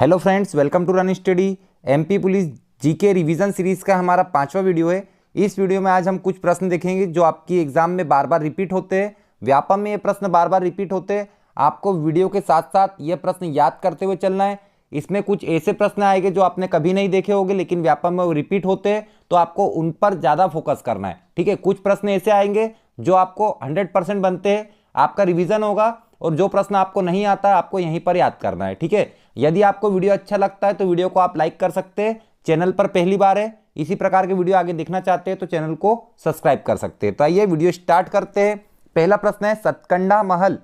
Hello friends, welcome to run study. MP police GK revision series का हमारा 5वां video है। इस वीडियो में आज हम कुछ प्रश्न देखेंगे जो आपकी एग्जाम में बार बार रिपीट होते हैं। व्यापम में ये प्रश्न बार बार रिपीट होते हैं। आपको वीडियो के साथ साथ ये प्रश्न याद करते हुए चलना है। इसमें कुछ ऐसे प्रश्न आएंगे जो आपने कभी नहीं देखे होंगे, लेकिन व्यापम में वो रिपीट होते हैं, तो आपको उन पर ज़्यादा फोकस करना है। ठीक है, कुछ प्रश्न ऐसे आएंगे जो आपको 100% बनते हैं, आपका रिवीजन होगा, और जो प्रश्न आपको नहीं आता है आपको यहीं पर याद करना है। ठीक है, यदि आपको वीडियो अच्छा लगता है तो वीडियो को आप लाइक कर सकते हैं। चैनल पर पहली बार है, इसी प्रकार के वीडियो आगे देखना चाहते हैं तो चैनल को सब्सक्राइब कर सकते हैं। तो आइए वीडियो स्टार्ट करते हैं। पहला प्रश्न है, सतखंडा महल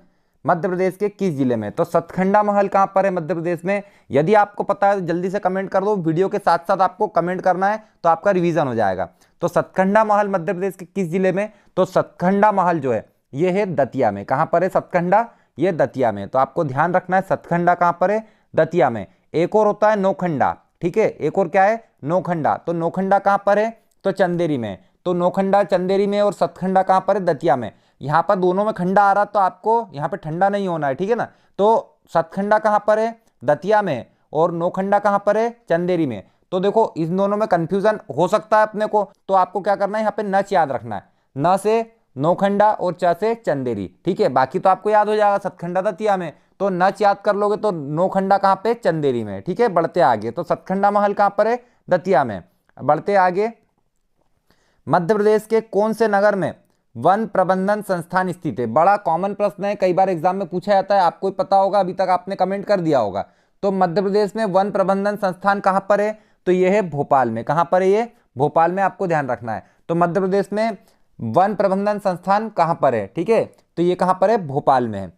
मध्य प्रदेश के किस जिले में? तो सतखंडा महल कहां पर है मध्य प्रदेश में? यदि आपको पता है तो जल्दी से कमेंट कर दो। वीडियो के साथ साथ आपको कमेंट करना है तो आपका रिवीजन हो जाएगा। तो सतखंडा महल मध्य प्रदेश के किस जिले में? तो सतखंडा महल जो है ये है दतिया में। कहां पर है सतखंडा? ये दतिया में। तो आपको ध्यान रखना है सतखंडा कहां पर है? दतिया में। एक और होता है नौखंडा। ठीक है, एक और क्या है? नौखंडा। तो नौखंडा कहां पर है? तो चंदेरी में। तो नौखंडा चंदेरी में और सतखंडा कहां पर है? दतिया में। यहां पर दोनों में खंडा आ रहा तो आपको यहां पे ठंडा नहीं होना है। ठीक है ना। तो सतखंडा कहां पर है? दतिया में। और नौखंडा कहां पर है? चंदेरी में। तो देखो इन दोनों में कंफ्यूजन हो सकता है अपने को, तो आपको क्या करना है, यहाँ पे नच याद रखना है। न से नौखंडा और च से चंदेरी। ठीक है, बाकी तो आपको याद हो जाएगा सतखंडा दतिया में। तो नच याद कर लोगे तो नौखंडा कहां पे? चंदेरी में। ठीक है, बढ़ते आगे। तो सतखंडा महल कहां पर है? दतिया में। बढ़ते आगे, मध्य प्रदेश के कौन से नगर में वन प्रबंधन संस्थान स्थित है? बड़ा कॉमन प्रश्न है, कई बार एग्जाम में पूछा जाता है, आपको पता होगा, अभी तक आपने कमेंट कर दिया होगा। तो मध्य प्रदेश में वन प्रबंधन संस्थान कहां पर है? तो यह है भोपाल में। कहां पर है ये? भोपाल में। आपको ध्यान रखना है। तो मध्य प्रदेश में वन प्रबंधन संस्थान कहां पर है? ठीक है, तो ये कहां पर है? भोपाल में है।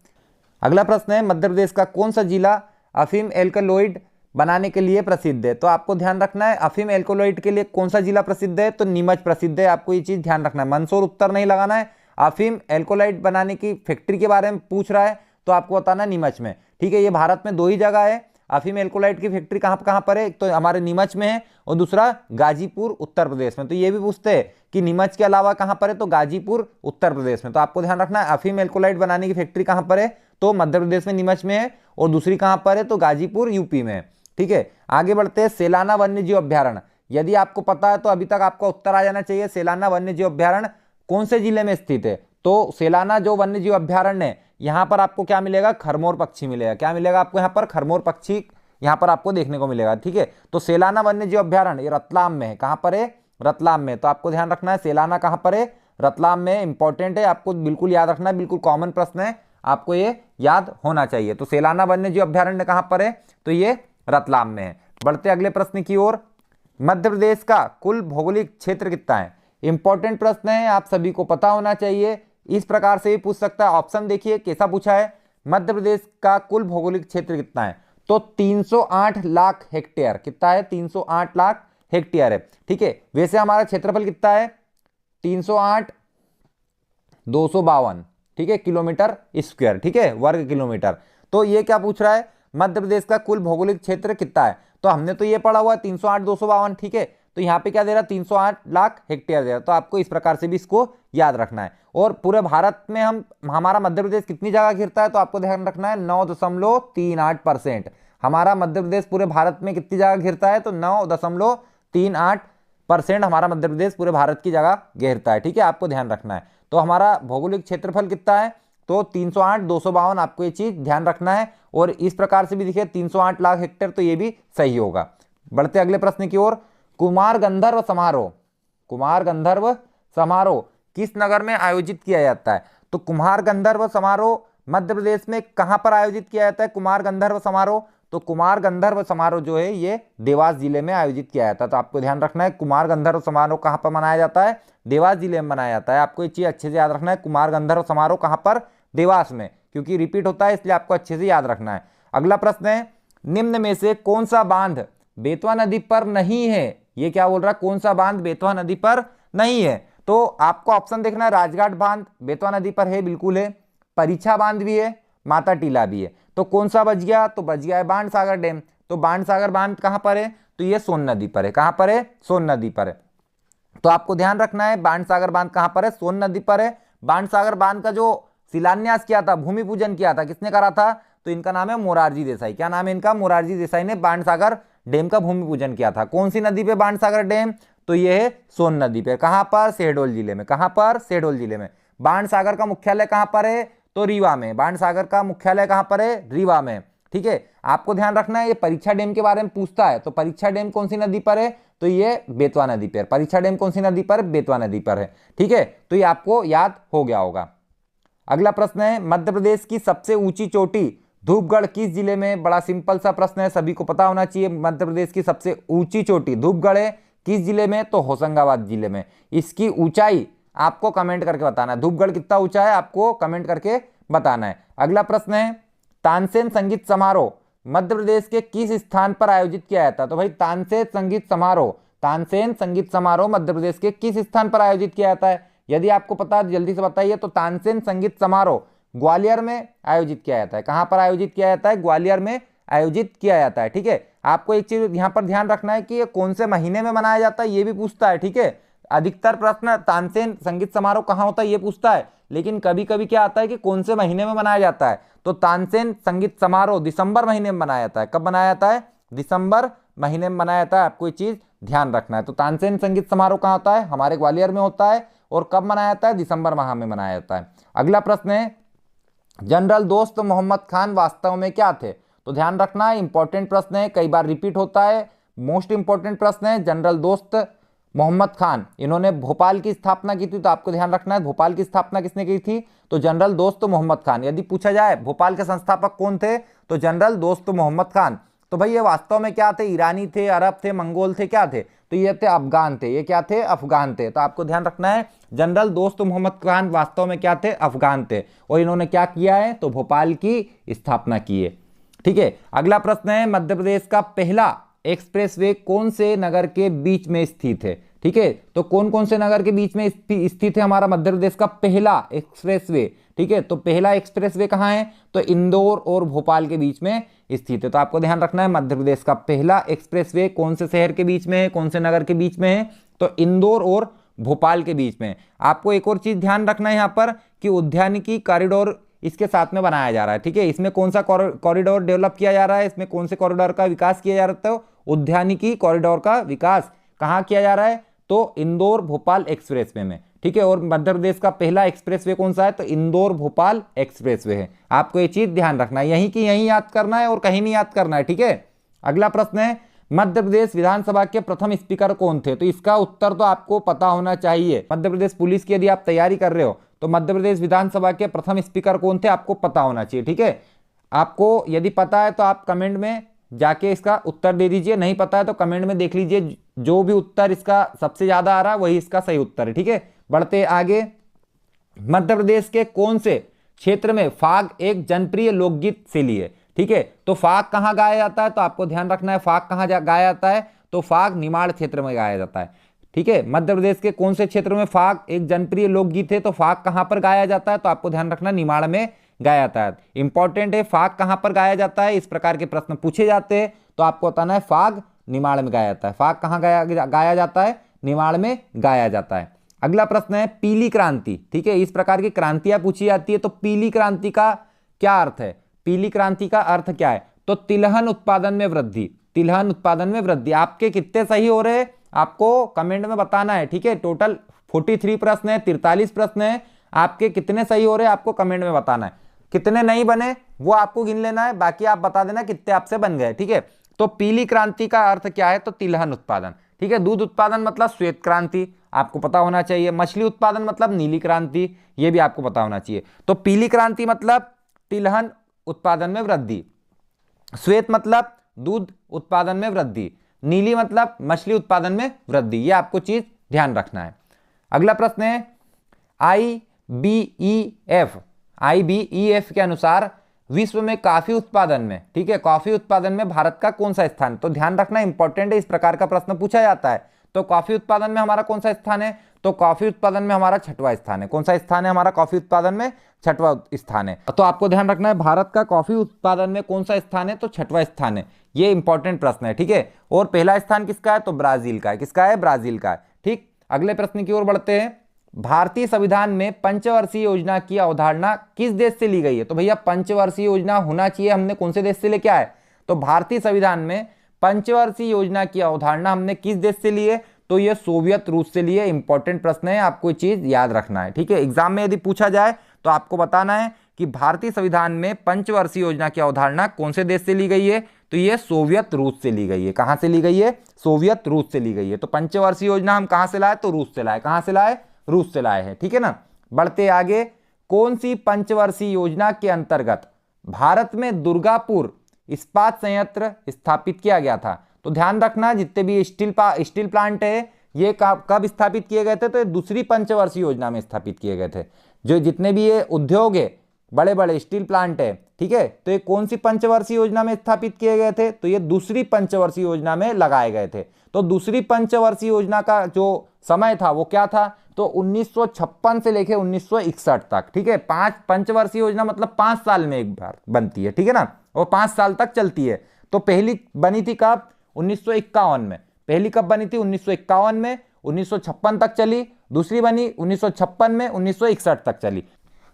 अगला प्रश्न है, मध्य प्रदेश का कौन सा जिला अफीम एल्कलॉइड बनाने के लिए प्रसिद्ध है? तो आपको ध्यान रखना है अफीम एल्कलॉइड के लिए कौन सा जिला प्रसिद्ध है? तो नीमच प्रसिद्ध है। आपको ये चीज ध्यान रखना है, मंसूर उत्तर नहीं लगाना है। अफीम एल्कलॉइड बनाने की फैक्ट्री के बारे में पूछ रहा है तो आपको बताना नीमच में। ठीक है, ये भारत में दो ही जगह है अफीम एल्कोलाइड की फैक्ट्री। कहां कहां पर है? एक तो हमारे नीमच में है और दूसरा गाजीपुर उत्तर प्रदेश में। तो ये भी पूछते हैं कि नीमच के अलावा कहां पर है? तो गाजीपुर उत्तर प्रदेश में। तो आपको ध्यान रखना है अफीम एल्कोलाइड बनाने की फैक्ट्री कहां पर है? तो मध्य प्रदेश में नीमच में है, और दूसरी कहां पर है? तो गाजीपुर यूपी में। ठीक है, आगे बढ़ते हैं। सेलाना वन्य जीव अभ्यारण्य, यदि आपको पता है तो अभी तक आपका उत्तर आ जाना चाहिए। सेलाना वन्य जीव अभ्यारण्य कौन से जिले में स्थित है? तो सेलाना जो वन्य जीव अभ्यारण्य है, यहां पर आपको क्या मिलेगा? खरमोर पक्षी मिलेगा। क्या मिलेगा आपको यहाँ पर? खरमोर पक्षी यहां पर आपको देखने को मिलेगा। ठीक है, तो सेलाना वन्य जीव अभ्यारण्य ये रतलाम में है। कहां पर है? रतलाम में। तो आपको ध्यान रखना है सेलाना कहां पर है? रतलाम में। इंपॉर्टेंट है, आपको बिल्कुल याद रखना है, बिल्कुल कॉमन प्रश्न है, आपको ये याद होना चाहिए। तो सेलाना वन्य जीव अभ्यारण्य कहां पर है? तो ये रतलाम में है। बढ़ते अगले प्रश्न की ओर। मध्य प्रदेश का कुल भौगोलिक क्षेत्र कितना है? इंपॉर्टेंट प्रश्न है, आप सभी को पता होना चाहिए। इस प्रकार से भी पूछ सकता है। ऑप्शन देखिए कैसा पूछा है, मध्य प्रदेश का कुल भौगोलिक क्षेत्र कितना है? तो 308 लाख हेक्टेयर। कितना है? 308 लाख हेक्टेयर है। ठीक है, वैसे हमारा क्षेत्रफल कितना है? 308 252। ठीक है, किलोमीटर स्क्वायर। ठीक है, वर्ग किलोमीटर। तो ये क्या पूछ रहा है? मध्य प्रदेश का कुल भौगोलिक क्षेत्र कितना है? तो हमने तो ये पढ़ा हुआ है 308 252। ठीक है, तो यहाँ पे क्या दे रहा है? 308 लाख हेक्टेयर दे रहा है। तो आपको इस प्रकार से भी इसको याद रखना है। और पूरे भारत में हमारा मध्य प्रदेश कितनी जगह घिरता है? तो आपको ध्यान रखना है 9.38%। हमारा मध्य प्रदेश पूरे भारत में कितनी जगह घिरता है? तो 9.38% हमारा मध्य प्रदेश पूरे भारत की जगह घेरता है। ठीक है, आपको ध्यान रखना है। तो हमारा भौगोलिक क्षेत्रफल कितना है? तो 308 252। आपको ये चीज ध्यान रखना है। और इस प्रकार से भी देखिए 308 लाख हेक्टेयर, तो ये भी सही होगा। बढ़ते अगले प्रश्न की ओर। कुमार गंधर्व समारोह, कुमार गंधर्व समारोह किस नगर में आयोजित किया जाता है? तो कुमार गंधर्व समारोह मध्य प्रदेश में कहां पर आयोजित किया जाता है? कुमार गंधर्व समारोह, तो कुमार गंधर्व समारोह जो है ये देवास जिले में आयोजित किया जाता है। तो आपको ध्यान रखना है कुमार गंधर्व समारोह कहां पर मनाया जाता है? देवास जिले में मनाया जाता है। आपको ये चीज अच्छे से याद रखना है, कुमार गंधर्व समारोह कहां पर? देवास में, क्योंकि रिपीट होता है इसलिए आपको अच्छे से याद रखना है। अगला प्रश्न है, निम्न में से कौन सा बांध बेतवा नदी पर नहीं है? ये क्या बोल रहा है? कौन सा बांध बेतवा नदी पर नहीं है? तो आपको ऑप्शन देखना है, राजघाट बांध बेतवा नदी पर है, बिल्कुल है। परीक्षा बांध भी है, माता टीला भी है। तो कौन सा बच गया? तो बच गया है बाणसागर डैम। तो बाणसागर बांध कहां पर है? तो ये सोन नदी पर है। कहां पर है? सोन नदी पर है। तो आपको ध्यान रखना है बाणसागर बांध कहां पर है? सोन नदी पर है। बाणसागर बांध का जो शिलान्यास किया था, भूमि पूजन किया था, किसने करा था? तो इनका नाम है मोरारजी देसाई। क्या नाम है इनका? मोरारजी देसाई ने बाणसागर डैम का भूमि पूजन किया था। कौन सी नदी पे बाणसागर डैम? तो ये है सोन नदी पे। कहां पर? शहडोल जिले में। कहां पर? शहडोल जिले में। बाणसागर का मुख्यालय कहां पर है? तो रीवा में। बाणसागर का मुख्यालय कहां पर है? रीवा में। ठीक है, आपको ध्यान रखना है, ये परीक्षा डैम के बारे में पूछता है। तो परीक्षा डैम कौन सी नदी पर है? तो ये बेतवा नदी पर। परीक्षा डैम कौन सी नदी पर? बेतवा नदी पर है। ठीक है, तो ये आपको याद हो गया होगा। अगला प्रश्न है, मध्य प्रदेश की सबसे ऊंची चोटी धूपगढ़ किस जिले में? बड़ा सिंपल सा प्रश्न है, सभी को पता होना चाहिए। मध्य प्रदेश की सबसे ऊंची चोटी धूपगढ़ है, किस जिले में? तो होशंगाबाद जिले में। इसकी ऊंचाई आपको कमेंट करके बताना है। धूपगढ़ कितना ऊंचा है आपको कमेंट करके बताना है। अगला प्रश्न है, तानसेन संगीत समारोह मध्य प्रदेश के किस स्थान पर आयोजित किया जाता है? तो भाई तानसेन संगीत समारोह, तानसेन संगीत समारोह मध्य प्रदेश के किस स्थान पर आयोजित किया जाता है? यदि आपको पता है जल्दी से बताइए। तो तानसेन संगीत समारोह ग्वालियर में आयोजित किया जाता है। कहां पर आयोजित किया जाता है? ग्वालियर में आयोजित किया जाता है। ठीक है, आपको एक चीज यहां पर ध्यान रखना है कि ये कौन से महीने में मनाया जाता है, ये भी पूछता है। ठीक है, अधिकतर प्रश्न तानसेन संगीत समारोह कहां होता है ये पूछता है, लेकिन कभी कभी क्या आता है कि कौन से महीने में मनाया जाता है। तो तानसेन संगीत समारोह दिसंबर महीने में मनाया जाता है। कब मनाया जाता है? दिसंबर महीने में मनाया जाता है। आपको ये चीज ध्यान रखना है। तो तानसेन संगीत समारोह कहां होता है? हमारे ग्वालियर में होता है। और कब मनाया जाता है? दिसंबर माह में मनाया जाता है। अगला प्रश्न है, जनरल दोस्त मोहम्मद खान वास्तव में क्या थे? तो ध्यान रखना है, इंपॉर्टेंट प्रश्न है, कई बार रिपीट होता है, मोस्ट इंपॉर्टेंट प्रश्न है। जनरल दोस्त मोहम्मद खान, इन्होंने भोपाल की स्थापना की थी। तो आपको ध्यान रखना है, भोपाल की स्थापना किसने की थी? तो जनरल दोस्त मोहम्मद खान। यदि पूछा जाए भोपाल के संस्थापक कौन थे? तो जनरल दोस्त मोहम्मद खान। तो भाई ये वास्तव में क्या थे? ईरानी थे, अरब थे, मंगोल थे, क्या थे? तो ये थे अफगान थे। ये क्या थे? अफगान थे। तो आपको ध्यान रखना है, जनरल दोस्त मोहम्मद खान वास्तव में क्या थे? अफगान थे। और इन्होंने क्या किया है? तो भोपाल की स्थापना की है। ठीक है, अगला प्रश्न है, मध्य प्रदेश का पहला एक्सप्रेसवे कौन से नगर के बीच में स्थित है? ठीक है, तो कौन कौन से नगर के बीच में स्थित है हमारा मध्य प्रदेश का पहला एक्सप्रेसवे? ठीक है, तो पहला एक्सप्रेसवे कहां है? तो इंदौर और भोपाल के बीच में स्थित है। तो आपको ध्यान रखना है, मध्य प्रदेश का पहला एक्सप्रेसवे कौन से शहर के बीच में है, कौन से नगर के बीच में है? तो इंदौर और भोपाल के बीच में। आपको एक और चीज ध्यान रखना है यहाँ पर कि उद्यानिकी कॉरिडोर इसके साथ में बनाया जा रहा है। ठीक है, इसमें कौन सा कॉरिडोर डेवलप किया जा रहा है? इसमें कौन से कॉरिडोर का विकास किया जा रहा है? तो उद्यानिकी कॉरिडोर का विकास कहाँ किया जा रहा है? तो इंदौर भोपाल एक्सप्रेसवे में। ठीक है, और मध्य प्रदेश का पहला एक्सप्रेसवे कौन सा है? तो इंदौर भोपाल एक्सप्रेसवे है। आपको ये चीज ध्यान रखना है, यहीं की यहीं याद करना है और कहीं नहीं याद करना है। ठीक है, अगला प्रश्न है, मध्य प्रदेश विधानसभा के प्रथम स्पीकर कौन थे? तो इसका उत्तर तो आपको पता होना चाहिए। मध्य प्रदेश पुलिस की यदि आप तैयारी कर रहे हो तो मध्य प्रदेश विधानसभा के प्रथम स्पीकर कौन थे आपको पता होना चाहिए। ठीक है, आपको यदि पता है तो आप कमेंट में जाके इसका उत्तर दे दीजिए, नहीं पता है तो कमेंट में देख लीजिए, जो भी उत्तर इसका सबसे ज्यादा आ रहा है वही इसका सही उत्तर है। ठीक है, बढ़ते आगे। मध्य प्रदेश के कौन से क्षेत्र में फाग एक जनप्रिय लोकगीत शैली है? ठीक है, तो फाग कहां गाया जाता है? तो आपको ध्यान रखना है, फाग कहां गाया जाता है? तो फाग निमाड़ क्षेत्र में गाया जाता है। ठीक है, मध्य प्रदेश के कौन से क्षेत्र में फाग एक जनप्रिय लोकगीत है? तो फाग कहां पर गाया जाता है? तो आपको ध्यान रखना, निमाड़ में गाया जाता है। इंपॉर्टेंट है, फाग कहां पर गाया जाता है, इस प्रकार के प्रश्न पूछे जाते हैं तो आपको बताना है फाग निमाड़ में गाया जाता है। फाग कहां गाया जाता है? निमाड़ में गाया जाता है। अगला प्रश्न है, पीली क्रांति। ठीक है, इस प्रकार की क्रांतियां पूछी जाती है, तो पीली क्रांति का क्या अर्थ है? पीली क्रांति का अर्थ क्या है? तो तिलहन उत्पादन में वृद्धि। तिलहन उत्पादन में वृद्धि। आपके कितने सही हो रहे हैं आपको कमेंट में बताना है। ठीक है, टोटल 43 प्रश्न है, 43 प्रश्न है, आपके कितने सही हो रहे हैं आपको कमेंट में बताना है। कितने नहीं बने वो आपको गिन लेना है, बाकी आप बता देना कितने आपसे बन गए। ठीक है, तो पीली क्रांति का अर्थ क्या है? तो तिलहन उत्पादन। ठीक है, दूध उत्पादन मतलब श्वेत क्रांति, आपको पता होना चाहिए। मछली उत्पादन मतलब नीली क्रांति, ये भी आपको पता होना चाहिए। तो पीली क्रांति मतलब तिलहन उत्पादन में वृद्धि, श्वेत मतलब दूध उत्पादन में वृद्धि, नीली मतलब मछली उत्पादन में वृद्धि। ये आपको चीज ध्यान रखना है। अगला प्रश्न है, IBEF के अनुसार विश्व में कॉफी उत्पादन में, ठीक है, कॉफी उत्पादन में भारत का कौन सा स्थान? तो ध्यान रखना, इंपॉर्टेंट है, इस प्रकार का प्रश्न पूछा जाता है। तो कॉफी उत्पादन में हमारा कौन सा स्थान है? तो कॉफी उत्पादन में हमारा 6वां स्थान है। कौन सा स्थान है हमारा कॉफी उत्पादन में? 6वां स्थान है। तो आपको ध्यान रखना है, भारत का कॉफी उत्पादन में कौन सा स्थान है? तो 6वां स्थान है। ये इंपॉर्टेंट प्रश्न है। ठीक है, और पहला स्थान किसका है? तो ब्राजील का है। किसका है? ब्राजील का है। ठीक, अगले प्रश्न की ओर बढ़ते हैं। भारतीय संविधान में पंचवर्षीय योजना की अवधारणा किस देश से ली गई है? तो भैया पंचवर्षीय योजना होना चाहिए, हमने कौन से देश से लेके आए? तो भारतीय संविधान में पंचवर्षीय योजना की अवधारणा हमने किस देश से ली है? तो ये सोवियत रूस से लिए। इंपॉर्टेंट प्रश्न है, आपको ये चीज याद रखना है, ठीक है। एग्जाम में यदि पूछा जाए तो आपको बताना है कि भारतीय संविधान में पंचवर्षीय योजना की अवधारणा कौन से देश से ली गई है? तो ये सोवियत रूस से ली गई है। कहां से ली गई है? सोवियत रूस से ली गई है। तो पंचवर्षीय योजना हम कहां से लाए? तो रूस से लाए। कहां से लाए? रूस से लाए हैं, ठीक है ना। बढ़ते आगे, कौन सी पंचवर्षीय योजना के अंतर्गत भारत में दुर्गापुर इस्पात संयंत्र स्थापित किया गया था? तो ध्यान रखना, जितने भी स्टील प्लांट है ये कब स्थापित किए गए थे? तो ये दूसरी पंचवर्षीय योजना में स्थापित किए गए थे। जो जितने भी ये उद्योग है, बड़े बड़े स्टील प्लांट है, ठीक है, तो ये कौन सी पंचवर्षीय योजना में स्थापित किए गए थे? तो ये दूसरी पंचवर्षीय योजना में लगाए गए थे। तो दूसरी पंचवर्षीय योजना का जो समय था वो क्या था? तो 1956 से लेके 1961 तक, ठीक है। पंचवर्षीय योजना मतलब 5 साल में एक बार बनती है, ठीक है ना, और 5 साल तक चलती है। तो पहली बनी थी कब? 1951 में। पहली कब बनी थी? 1951 में, 1956 तक चली। दूसरी बनी 1956 में, 1961 तक चली।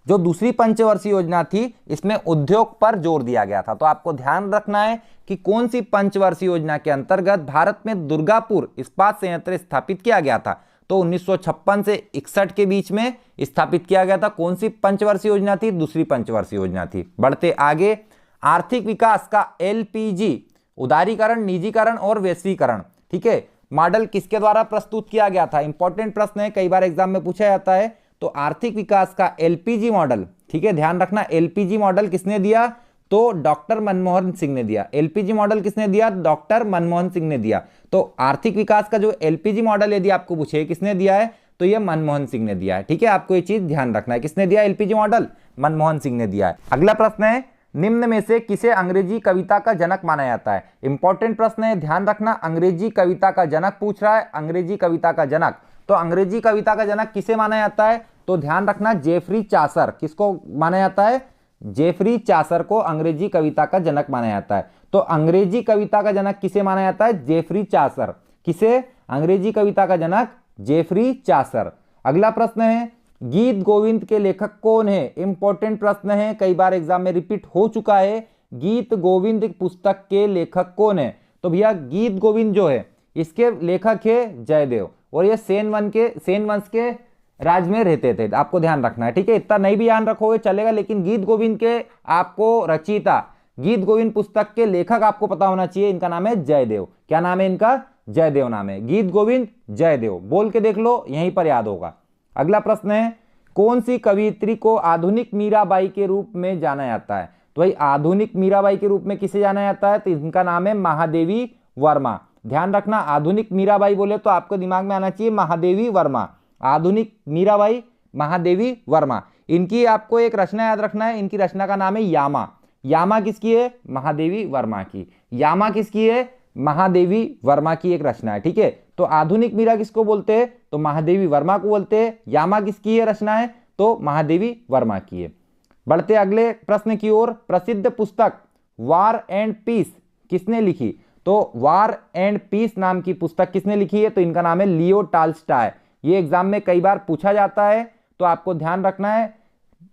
जो दूसरी पंचवर्षीय योजना थी इसमें उद्योग पर जोर दिया गया था। तो आपको ध्यान रखना है कि कौन सी पंचवर्षीय योजना के अंतर्गत भारत में दुर्गापुर इस्पात संयंत्र स्थापित किया गया था? तो 1956 से 61 के बीच में स्थापित किया गया था। कौन सी पंचवर्षीय योजना थी? दूसरी पंचवर्षीय योजना थी। बढ़ते आगे, आर्थिक विकास का एलपीजी उदारीकरण, निजीकरण और वैश्वीकरण, ठीक है, मॉडल किसके द्वारा प्रस्तुत किया गया था? इंपॉर्टेंट प्रश्न है, कई बार एग्जाम में पूछा जाता है। तो आर्थिक विकास का एलपीजी मॉडल, ठीक है, ध्यान रखना, एलपीजी मॉडल किसने दिया? तो डॉक्टर मनमोहन सिंह ने दिया। एलपीजी मॉडल किसने दिया? डॉक्टर मनमोहन सिंह ने दिया। तो आर्थिक विकास का जो एलपीजी मॉडल यदि आपको पूछे किसने दिया है, तो ये मनमोहन सिंह ने दिया है, ठीक है। आपको ये चीज ध्यान रखना है, किसने दिया एलपीजी मॉडल? मनमोहन सिंह ने दिया है। अगला प्रश्न है, निम्न में से किसे अंग्रेजी कविता का जनक माना जाता है? इंपॉर्टेंट प्रश्न है, ध्यान रखना, अंग्रेजी कविता का जनक पूछ रहा है। अंग्रेजी कविता का जनक, तो अंग्रेजी कविता का जनक किसे माना जाता है? तो ध्यान रखना, जेफरी चासर। किसको माना जाता है? जेफरी चासर को अंग्रेजी कविता का जनक माना जाता है। तो अंग्रेजी कविता का जनक किसे माना जाता है? Geoffrey Chaucer. किसे? अंग्रेजी कविता का जनक जेफरी चासर। अगला प्रश्न है, गीत गोविंद के लेखक कौन है? इंपॉर्टेंट प्रश्न है, कई बार एग्जाम में रिपीट हो चुका है। गीत गोविंद पुस्तक के लेखक कौन है? तो भैया गीत गोविंद जो है इसके लेखक है जयदेव, और ये सेन वंश के राज में रहते थे। आपको ध्यान रखना है, ठीक है। इतना नहीं भी ध्यान रखोगे चलेगा, लेकिन गीत गोविंद के आपको रचयिता, गीत गोविंद पुस्तक के लेखक आपको पता होना चाहिए। इनका नाम है जयदेव। क्या नाम है इनका? जयदेव नाम है। गीत गोविंद जयदेव, बोल के देख लो, यहीं पर याद होगा। अगला प्रश्न है, कौन सी कवयित्री को आधुनिक मीराबाई के रूप में जाना जाता है? तो भाई आधुनिक मीराबाई के रूप में किसे जाना जाता है? तो इनका नाम है महादेवी वर्मा। ध्यान रखना, आधुनिक मीराबाई बोले तो आपको दिमाग में आना चाहिए महादेवी वर्मा। आधुनिक मीराबाई महादेवी वर्मा। इनकी आपको एक रचना याद रखना है, इनकी रचना का नाम है यामा। यामा किसकी है? महादेवी वर्मा की। यामा किसकी है? महादेवी वर्मा की एक रचना है, ठीक है। तो आधुनिक मीरा किसको बोलते हैं? तो महादेवी वर्मा को बोलते हैं। यामा किसकी है रचना है? तो महादेवी वर्मा की है। बढ़ते अगले प्रश्न की ओर, प्रसिद्ध पुस्तक वार एंड पीस किसने लिखी? तो वार एंड पीस नाम की पुस्तक किसने लिखी है? तो इनका नाम है लियो टॉल्स्टॉय। ये एग्जाम में कई बार पूछा जाता है, तो आपको ध्यान रखना है,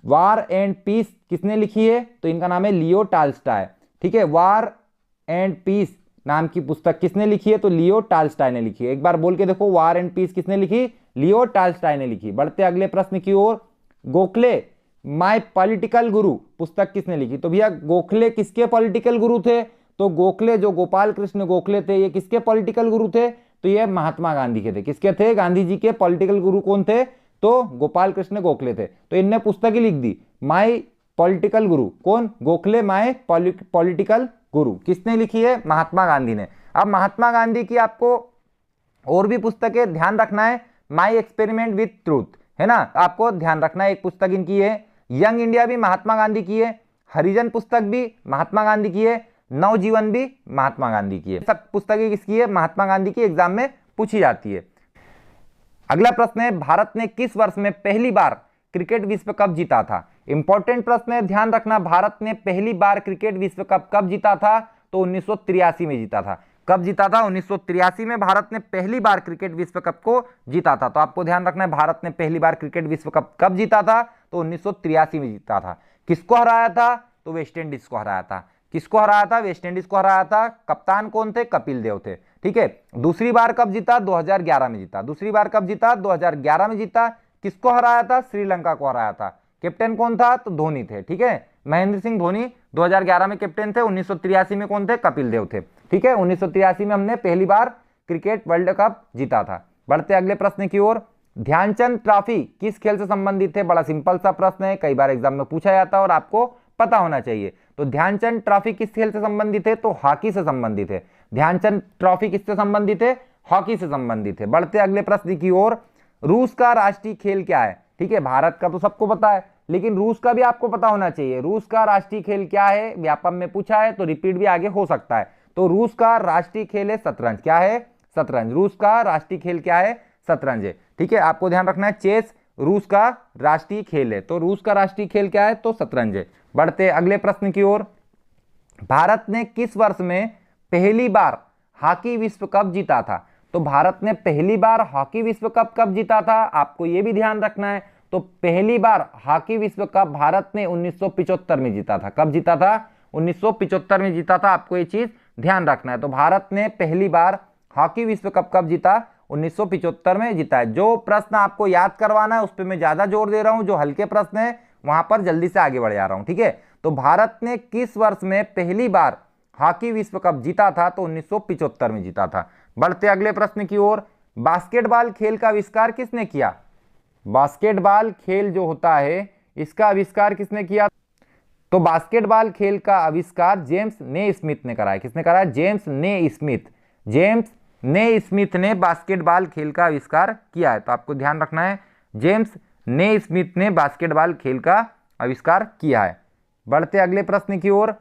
वार एंड पीस किसने लिखी है? तो इनका नाम है लियो टॉल्स्टॉय, ठीक है। वार एंड पीस नाम की पुस्तक किसने लिखी है? तो लियो टॉल्स्टॉय ने लिखी है। एक बार बोल के देखो, वार एंड पीस किसने लिखी? लियो टॉल्स्टॉय ने लिखी। बढ़ते अगले प्रश्न की ओर, गोखले माय पॉलिटिकल गुरु पुस्तक किसने लिखी? तो भैया गोखले किसके पॉलिटिकल गुरु थे? तो गोखले जो गोपाल कृष्ण गोखले थे, ये किसके पॉलिटिकल गुरु थे? तो ये महात्मा गांधी के थे। किसके थे? गांधी जी के पॉलिटिकल गुरु कौन थे? तो गोपाल कृष्ण गोखले थे। तो इनने पुस्तक ही लिख दी, माय पॉलिटिकल गुरु। कौन? गोखले माय पॉलिटिकल गुरु। किसने लिखी है? महात्मा गांधी ने। अब महात्मा गांधी की आपको और भी पुस्तकें ध्यान रखना है, माय एक्सपेरिमेंट विथ ट्रूथ, है ना, आपको ध्यान रखना है। एक पुस्तक इनकी है, यंग इंडिया भी महात्मा गांधी की है, हरिजन पुस्तक भी महात्मा गांधी की है, नवजीवन भी महात्मा गांधी की है। सब पुस्तकें किसकी है? महात्मा गांधी की। एग्जाम में पूछी जाती है। अगला प्रश्न है, भारत ने किस वर्ष में पहली बार क्रिकेट विश्व कप जीता था? इंपॉर्टेंट प्रश्न है, ध्यान रखना, भारत ने पहली बार क्रिकेट विश्व कप कब जीता था? तो 1983 में जीता था। कब जीता था? 1983 में भारत ने पहली बार क्रिकेट विश्व कप को जीता था। तो आपको ध्यान रखना है, भारत ने पहली बार क्रिकेट विश्व कप कब जीता था? तो 1983 में जीता था। किसको हराया था? तो वेस्ट इंडीज को हराया था। किसको हराया था? वेस्ट इंडीज को हराया था। कप्तान कौन थे? कपिल देव थे। ठीक है। दूसरी बार कब जीता? 2011 में जीता। दूसरी बार कब जीता? 2011 में जीता। किसको हराया था? श्रीलंका को हराया था। कैप्टन कौन था? तो धोनी थे। ठीक है, महेंद्र सिंह धोनी 2011 में कैप्टन थे। 1983 में कौन थे? कपिल देव थे। ठीक है, 1983 में हमने पहली बार क्रिकेट वर्ल्ड कप जीता था। बढ़ते अगले प्रश्न की ओर। ध्यानचंद ट्रॉफी किस खेल से संबंधित है? बड़ा सिंपल सा प्रश्न है, कई बार एग्जाम में पूछा जाता है और आपको पता होना चाहिए। तो ध्यानचंद ट्रॉफी किस खेल से संबंधित है? तो हॉकी से संबंधित है। ध्यानचंद ट्रॉफी किससे संबंधित है? हॉकी से संबंधित है। बढ़ते अगले प्रश्न की ओर। रूस का राष्ट्रीय खेल क्या है? ठीक है, भारत का तो सबको पता है, लेकिन रूस का भी आपको पता होना चाहिए। रूस का राष्ट्रीय खेल क्या है? व्यापम में पूछा है तो रिपीट भी आगे हो सकता है। तो रूस का राष्ट्रीय खेल है शतरंज। क्या है? शतरंज। रूस का राष्ट्रीय खेल क्या है? शतरंज है। ठीक है, आपको ध्यान रखना है, चेस रूस का राष्ट्रीय खेल है। तो रूस का राष्ट्रीय खेल क्या है? तो शतरंज है। बढ़ते अगले प्रश्न की ओर। भारत ने किस वर्ष में पहली बार हॉकी विश्व कप जीता था? तो भारत ने पहली बार हॉकी विश्व कप कब जीता था? आपको यह भी ध्यान रखना है। तो पहली बार हॉकी विश्व कप भारत ने 1975 में जीता था। कब जीता था? 1975 में जीता था। आपको ये चीज ध्यान रखना है। तो भारत ने पहली बार हॉकी विश्व कप कब जीता? 1975 में जीता है। जो प्रश्न आपको याद करवाना है उस पर मैं ज्यादा जोर दे रहा हूं, जो हल्के प्रश्न है वहां पर जल्दी से आगे बढ़ जा रहा हूं। ठीक है, तो भारत ने किस वर्ष में पहली बार हॉकी विश्व कप जीता था? तो 1975 में जीता था। बढ़ते अगले प्रश्न की ओर। बास्केटबॉल खेल का आविष्कार किसने किया? बास्केटबॉल खेल जो होता है इसका आविष्कार किसने किया? तो बास्केटबॉल खेल का आविष्कार जेम्स ने स्मिथ ने कराया। किसने कराया? जेम्स ने स्मिथ। जेम्स ने स्मिथ ने बास्केटबॉल खेल का आविष्कार किया है। तो आपको ध्यान रखना है, जेम्स ने स्मिथ ने बास्केटबॉल खेल का आविष्कार किया है। बढ़ते अगले प्रश्न की ओर।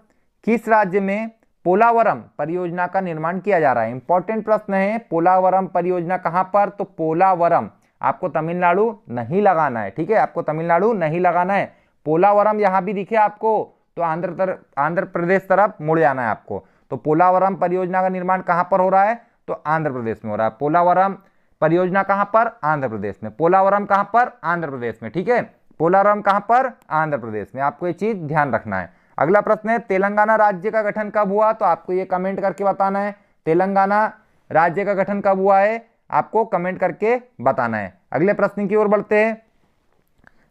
किस राज्य में पोलावरम परियोजना का निर्माण किया जा रहा है? इंपॉर्टेंट प्रश्न है। पोलावरम परियोजना कहां पर? तो पोलावरम आपको तमिलनाडु नहीं लगाना है। ठीक है, आपको तमिलनाडु नहीं लगाना है। पोलावरम यहां भी दिखे आपको तो आंध्र प्रदेश तरफ मुड़ जाना है आपको। तो पोलावरम परियोजना का निर्माण कहां पर हो रहा है? तो आंध्र प्रदेश में हो रहा है। पोलावरम परियोजना कहां पर? आंध्र प्रदेश में। पोलावरम कहां पर? आंध्र प्रदेश में। ठीक है, पोलावरम कहां पर? आंध्र प्रदेश में। आपको ये चीज ध्यान रखना है। अगला प्रश्न है, तेलंगाना राज्य का गठन कब हुआ? तो आपको ये कमेंट करके बताना है, तेलंगाना राज्य का गठन कब हुआ है? आपको कमेंट करके बताना है। अगले प्रश्न की ओर बढ़ते हैं।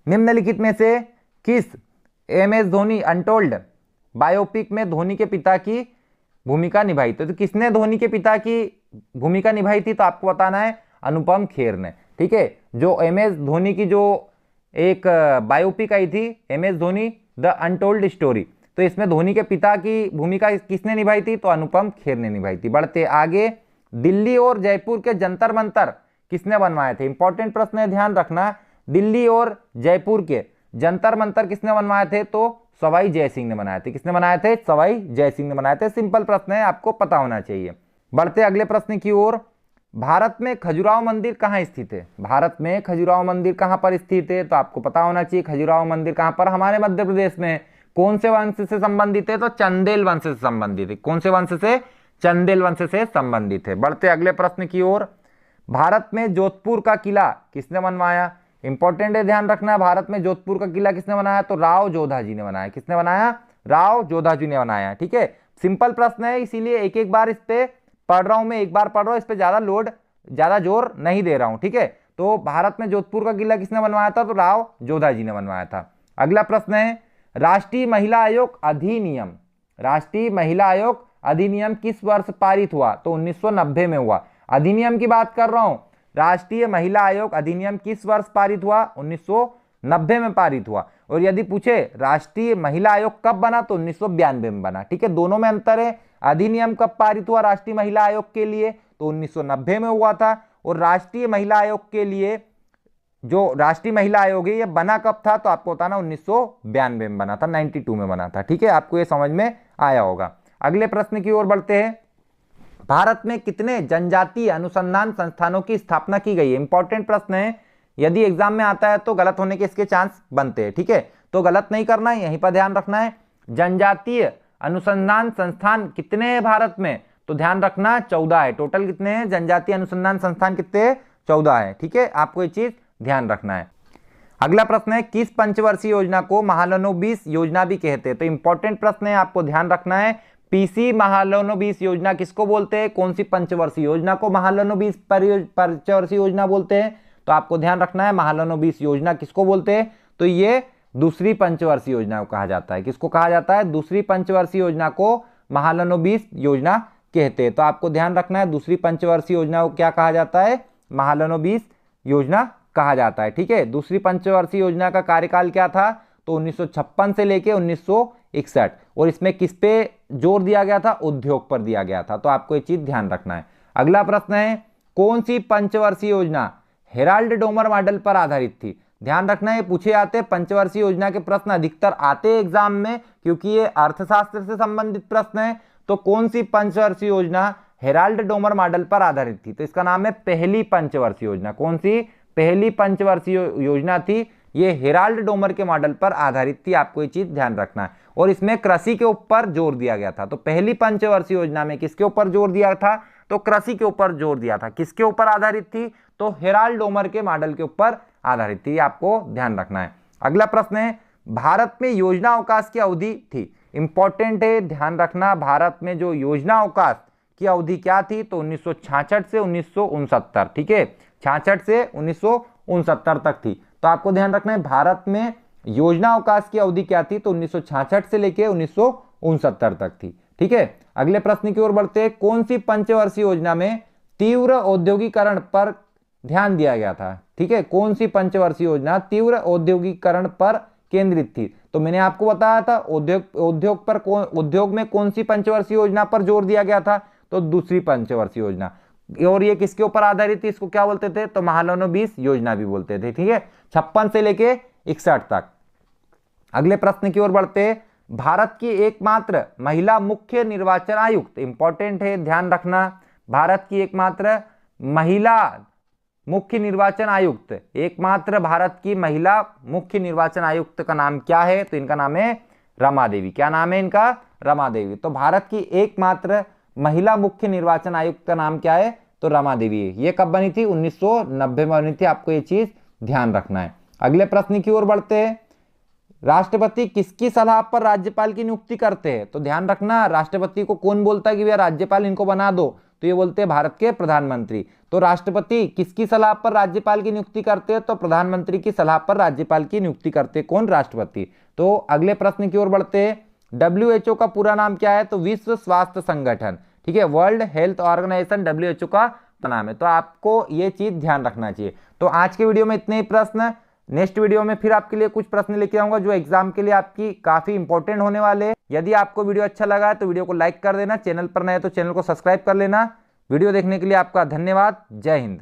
निम्नलिखित में से किस MS धोनी अनटोल्ड बायोपिक में धोनी के पिता की भूमिका निभाई? तो किसने धोनी के पिता की भूमिका निभाई थी? तो आपको बताना है, अनुपम खेर ने। ठीक है, जो MS धोनी की जो एक बायोपिक आई थी, MS Dhoni the untold story, तो इसमें धोनी के पिता की भूमिका किसने निभाई थी? तो अनुपम खेर ने निभाई थी। बढ़ते आगे। दिल्ली और जयपुर के जंतर मंतर किसने बनवाए थे? इंपॉर्टेंट प्रश्न है, ध्यान रखना। दिल्ली और जयपुर के जंतर मंतर किसने बनवाए थे? तो सवाई जय सिंह ने बनाए थे। किसने बनाए थे? सवाई जय सिंह ने बनाए थे। सिंपल प्रश्न है, आपको पता होना चाहिए। बढ़ते अगले प्रश्न की ओर। भारत में खजुराहो मंदिर कहाँ स्थित है? भारत में खजुराहो मंदिर कहाँ पर स्थित है? तो आपको पता होना चाहिए, खजुराहो मंदिर कहाँ पर? हमारे मध्य प्रदेश में। कौन से वंश से संबंधित है? तो चंदेल वंश से संबंधित है। कौन से वंश से? चंदेल वंश से संबंधित है। बढ़ते अगले प्रश्न की ओर। भारत में जोधपुर का किला किसने बनवाया? इंपॉर्टेंट है, ध्यान रखना है। भारत में जोधपुर का किला किसने बनाया? तो राव जोधा जी ने बनाया। किसने बनाया? राव जोधा जी ने बनाया। ठीक है, सिंपल प्रश्न है, इसीलिए एक एक बार इस पे पढ़ रहा हूं मैं, एक बार पढ़ रहा हूं, इस पे ज्यादा जोर नहीं दे रहा हूं। ठीक है, तो भारत में जोधपुर का किला किसने बनवाया था? तो राव जोधा जी ने बनवाया था। अगला प्रश्न है, राष्ट्रीय महिला आयोग अधिनियम, राष्ट्रीय महिला आयोग अधिनियम किस वर्ष पारित हुआ? तो 1990 में हुआ। अधिनियम की बात कर रहा हूं। राष्ट्रीय महिला आयोग अधिनियम किस वर्ष पारित हुआ? 1990 में पारित हुआ। और यदि पूछे राष्ट्रीय महिला आयोग कब बना? तो 1992 में बना। ठीक है, दोनों में अंतर है। अधिनियम कब पारित हुआ राष्ट्रीय महिला आयोग के लिए? तो 1990 में हुआ था। और राष्ट्रीय महिला आयोग के लिए जो राष्ट्रीय महिला आयोग है ये बना कब था? तो आपको बताना 1992 में बना था, 92 में बना था। ठीक है, आपको ये समझ में आया होगा। अगले प्रश्न की ओर बढ़ते हैं। भारत में कितने जनजातीय अनुसंधान संस्थानों की स्थापना की गई है? इंपॉर्टेंट प्रश्न है, यदि एग्जाम में आता है तो गलत होने के इसके चांस बनते हैं। ठीक है, तो गलत नहीं करना है, यहीं पर ध्यान रखना है। जनजातीय अनुसंधान संस्थान कितने हैं भारत में? तो तो ध्यान रखना 14 है। टोटल कितने हैं जनजातीय अनुसंधान संस्थान, कितने? 14 है। ठीक है, आपको ये चीज ध्यान रखना है। अगला प्रश्न है, किस पंचवर्षीय योजना को महालनोबिस योजना भी कहते हैं? तो इंपॉर्टेंट प्रश्न है, आपको ध्यान रखना है। पीसी महालनोबिस योजना किसको बोलते हैं? कौन सी पंचवर्षीय योजना को महालनोबिस पंचवर्षीय योजना बोलते हैं? तो आपको ध्यान रखना है, महालनोबिस योजना किसको बोलते हैं? तो ये दूसरी पंचवर्षीय योजना को कहा जाता है। किसको कहा जाता है? दूसरी पंचवर्षीय योजना को महालनोबिस योजना कहते हैं। तो आपको ध्यान रखना है, दूसरी पंचवर्षीय योजना को क्या कहा जाता है? महालनोबिस योजना कहा जाता है। ठीक है, दूसरी पंचवर्षीय योजना का कार्यकाल क्या था? तो 1956 से लेके 1961, और इसमें किस पे जोर दिया गया था? उद्योग पर दिया गया था। तो आपको ये चीज ध्यान रखना है। अगला प्रश्न है, कौन सी पंचवर्षीय योजना हेराल्ड डोमर मॉडल पर आधारित थी? ध्यान रखना, ये पूछे जाते हैं पंचवर्षीय योजना के प्रश्न अधिकतर आते हैं एग्जाम में, क्योंकि ये अर्थशास्त्र से संबंधित प्रश्न है। तो कौन सी पंचवर्षीय योजना हेराल्ड डोमर मॉडल पर आधारित थी? तो इसका नाम है पहली पंचवर्षीय योजना। कौन सी पहली पंचवर्षीय योजना थी? ये हेराल्ड डोमर के मॉडल पर आधारित थी। आपको ये चीज ध्यान रखना है, और इसमें कृषि के ऊपर जोर दिया गया था। तो पहली पंचवर्षीय योजना में किसके ऊपर जोर दिया था? तो कृषि के ऊपर जोर दिया था। किसके ऊपर आधारित थी? तो हेराल्ड डोमर के मॉडल के ऊपर आधारित थी। आपको ध्यान रखना है। अगला प्रश्न है, भारत में योजना अवकाश की अवधि थी? इंपॉर्टेंट है, ध्यान रखना। भारत में जो योजना अवकाश की अवधि क्या थी? तो 1966 से 1969। ठीक है, 66 से 1969 तक थी। तो आपको ध्यान रखना है, भारत में योजना अवकाश की अवधि क्या थी? तो 1966 से लेकर 1969 तक थी। ठीक है, अगले प्रश्न की ओर बढ़ते हैं। कौन सी पंचवर्षीय योजना में तीव्र औद्योगिकरण पर ध्यान दिया गया था? ठीक है, कौन सी पंचवर्षीय योजना तीव्र औद्योगिकरण पर केंद्रित थी? तो मैंने आपको बताया था उद्योग में कौन सी पंचवर्षीय योजना पर जोर दिया गया था? तो दूसरी पंचवर्षीय योजना। और ये किसके ऊपर आधारित थी? इसको क्या बोलते थे? तो महालनोबिस योजना भी बोलते थे। ठीक है, 56 से लेके 61 तक। अगले प्रश्न की ओर बढ़ते, भारत की एकमात्र महिला मुख्य निर्वाचन आयुक्त, इंपॉर्टेंट है, ध्यान रखना। भारत की एकमात्र महिला मुख्य निर्वाचन आयुक्त, एकमात्र भारत की महिला मुख्य निर्वाचन आयुक्त का नाम क्या है? तो इनका नाम है रमा देवी। क्या नाम है इनका? रमा देवी। तो भारत की एकमात्र महिला मुख्य निर्वाचन आयुक्त का नाम क्या है? तो रमा देवी है। ये कब बनी थी? 1990 में बनी थी। आपको ये चीज ध्यान रखना है। अगले प्रश्न की ओर बढ़ते हैं, राष्ट्रपति किसकी सलाह पर राज्यपाल की नियुक्ति करते हैं? तो ध्यान रखना, राष्ट्रपति को कौन बोलता है कि भैया राज्यपाल इनको बना दो? तो ये बोलते हैं भारत के प्रधानमंत्री। तो राष्ट्रपति किसकी सलाह पर राज्यपाल की नियुक्ति करते हैं? तो प्रधानमंत्री की सलाह पर राज्यपाल की नियुक्ति करते हैं। कौन? राष्ट्रपति। तो अगले प्रश्न की ओर बढ़ते हैं, WHO का पूरा नाम क्या है? तो विश्व स्वास्थ्य संगठन। ठीक है, वर्ल्ड हेल्थ ऑर्गेनाइजेशन WHO का नाम है। तो आपको ये चीज ध्यान रखना चाहिए। तो आज के वीडियो में इतने ही प्रश्न। नेक्स्ट वीडियो में फिर आपके लिए कुछ प्रश्न लेके आऊंगा जो एग्जाम के लिए आपकी काफी इंपॉर्टेंट होने वाले हैं। यदि आपको वीडियो अच्छा लगा है तो वीडियो को लाइक कर देना, चैनल पर नए तो चैनल को सब्सक्राइब कर लेना। वीडियो देखने के लिए आपका धन्यवाद। जय हिंद।